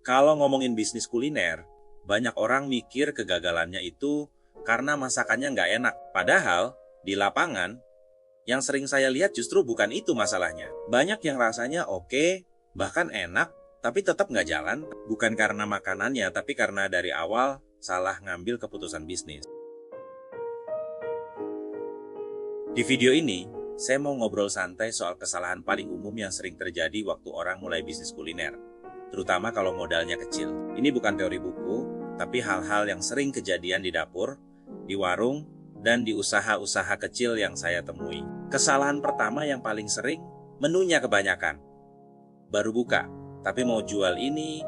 Kalau ngomongin bisnis kuliner, banyak orang mikir kegagalannya itu karena masakannya nggak enak. Padahal, di lapangan, yang sering saya lihat justru bukan itu masalahnya. Banyak yang rasanya oke, bahkan enak, tapi tetap nggak jalan. Bukan karena makanannya, tapi karena dari awal salah ngambil keputusan bisnis. Di video ini, saya mau ngobrol santai soal kesalahan paling umum yang sering terjadi waktu orang mulai bisnis kuliner. Terutama kalau modalnya kecil. Ini bukan teori buku, tapi hal-hal yang sering kejadian di dapur, di warung, dan di usaha-usaha kecil yang saya temui. Kesalahan pertama yang paling sering, menunya kebanyakan. Baru buka, tapi mau jual ini,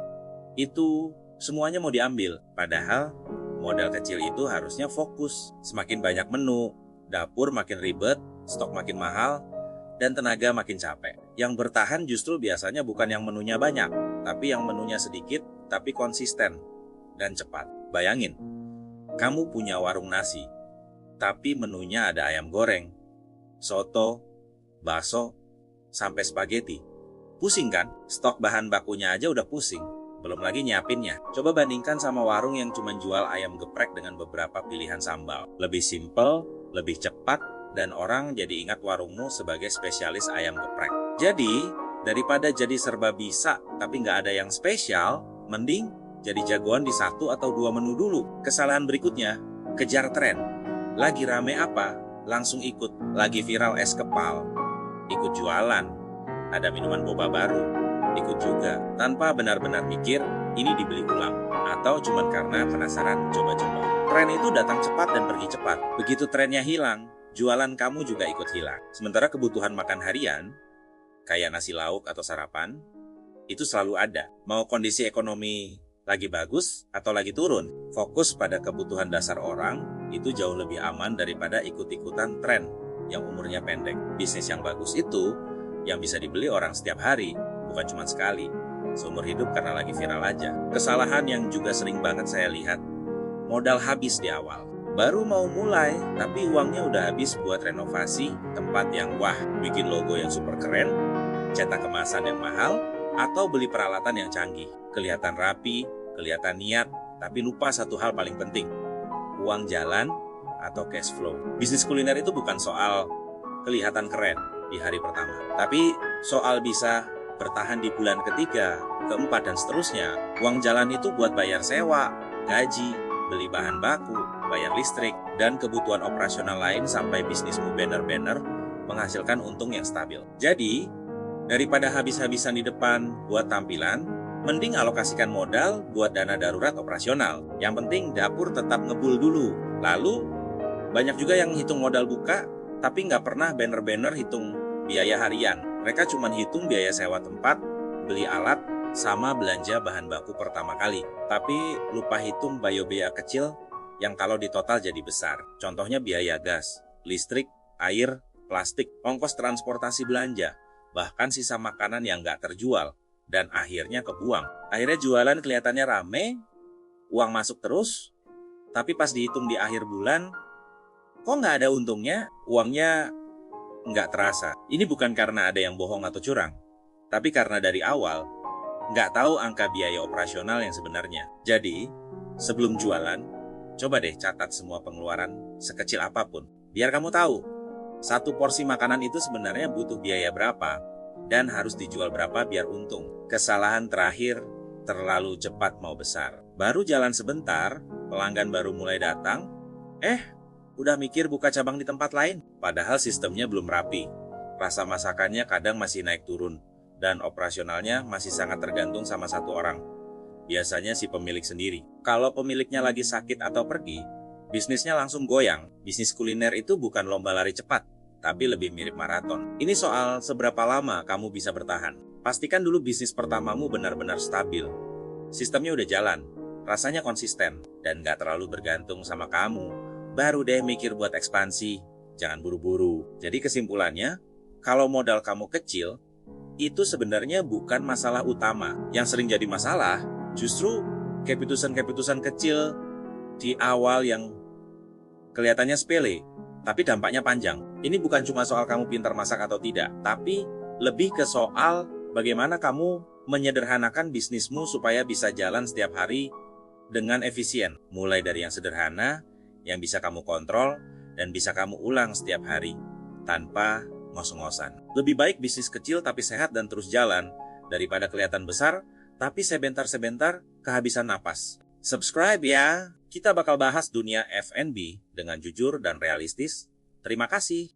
itu, semuanya mau diambil. Padahal, modal kecil itu harusnya fokus. Semakin banyak menu, dapur makin ribet, stok makin mahal, dan tenaga makin capek. Yang bertahan justru biasanya bukan yang menunya banyak, tapi yang menunya sedikit, tapi konsisten dan cepat. Bayangin, kamu punya warung nasi, tapi menunya ada ayam goreng, soto, bakso, sampai spaghetti. Pusing kan? Stok bahan bakunya aja udah pusing, belum lagi nyiapinnya. Coba bandingkan sama warung yang cuma jual ayam geprek dengan beberapa pilihan sambal. Lebih simple, lebih cepat, dan orang jadi ingat warungmu sebagai spesialis ayam geprek. Jadi, daripada jadi serba bisa tapi nggak ada yang spesial, mending jadi jagoan di 1 atau 2 menu dulu. Kesalahan berikutnya, kejar tren. Lagi rame apa? Langsung ikut. Lagi viral es kepal, ikut jualan. Ada minuman boba baru, ikut juga. Tanpa benar-benar mikir, ini dibeli ulang. Atau cuma karena penasaran coba-coba. Tren itu datang cepat dan pergi cepat. Begitu trennya hilang, jualan kamu juga ikut hilang. Sementara kebutuhan makan harian, kayak nasi lauk atau sarapan, itu selalu ada. Mau kondisi ekonomi lagi bagus atau lagi turun, fokus pada kebutuhan dasar orang, itu jauh lebih aman daripada ikut-ikutan tren yang umurnya pendek. Bisnis yang bagus itu, yang bisa dibeli orang setiap hari, bukan cuma sekali, seumur hidup karena lagi viral aja. Kesalahan yang juga sering banget saya lihat, modal habis di awal. Baru mau mulai, tapi uangnya udah habis buat renovasi tempat yang wah, bikin logo yang super keren, cetak kemasan yang mahal, atau beli peralatan yang canggih. Kelihatan rapi, kelihatan niat, tapi lupa satu hal paling penting, uang jalan atau cash flow. Bisnis kuliner itu bukan soal kelihatan keren di hari pertama, tapi soal bisa bertahan di bulan ketiga, keempat, dan seterusnya. Uang jalan itu buat bayar sewa, gaji, beli bahan baku, bayar listrik, dan kebutuhan operasional lain sampai bisnismu banner-banner menghasilkan untung yang stabil. Jadi, daripada habis-habisan di depan buat tampilan, mending alokasikan modal buat dana darurat operasional. Yang penting dapur tetap ngebul dulu. Lalu, banyak juga yang hitung modal buka, tapi nggak pernah banner-banner hitung biaya harian. Mereka cuma hitung biaya sewa tempat, beli alat, sama belanja bahan baku pertama kali. Tapi lupa hitung biaya kecil yang kalau ditotal jadi besar. Contohnya biaya gas, listrik, air, plastik, ongkos transportasi belanja, bahkan sisa makanan yang nggak terjual, dan akhirnya kebuang. Akhirnya jualan kelihatannya rame, uang masuk terus, tapi pas dihitung di akhir bulan, kok nggak ada untungnya, uangnya nggak terasa. Ini bukan karena ada yang bohong atau curang, tapi karena dari awal, nggak tahu angka biaya operasional yang sebenarnya. Jadi, sebelum jualan, coba deh catat semua pengeluaran sekecil apapun. Biar kamu tahu, satu porsi makanan itu sebenarnya butuh biaya berapa, dan harus dijual berapa biar untung. Kesalahan terakhir, terlalu cepat mau besar. Baru jalan sebentar, pelanggan baru mulai datang, udah mikir buka cabang di tempat lain. Padahal sistemnya belum rapi. Rasa masakannya kadang masih naik turun, dan operasionalnya masih sangat tergantung sama satu orang. Biasanya si pemilik sendiri. Kalau pemiliknya lagi sakit atau pergi, bisnisnya langsung goyang. Bisnis kuliner itu bukan lomba lari cepat, tapi lebih mirip maraton. Ini soal seberapa lama kamu bisa bertahan. Pastikan dulu bisnis pertamamu benar-benar stabil. Sistemnya udah jalan, rasanya konsisten, dan gak terlalu bergantung sama kamu. Baru deh mikir buat ekspansi, jangan buru-buru. Jadi kesimpulannya, kalau modal kamu kecil, itu sebenarnya bukan masalah utama. Yang sering jadi masalah, justru keputusan-keputusan kecil di awal yang kelihatannya sepele, tapi dampaknya panjang. Ini bukan cuma soal kamu pintar masak atau tidak, tapi lebih ke soal bagaimana kamu menyederhanakan bisnismu supaya bisa jalan setiap hari dengan efisien. Mulai dari yang sederhana, yang bisa kamu kontrol, dan bisa kamu ulang setiap hari, tanpa ngos-ngosan. Lebih baik bisnis kecil tapi sehat dan terus jalan, daripada kelihatan besar, tapi sebentar-sebentar kehabisan napas. Subscribe ya! Kita bakal bahas dunia F&B dengan jujur dan realistis. Terima kasih.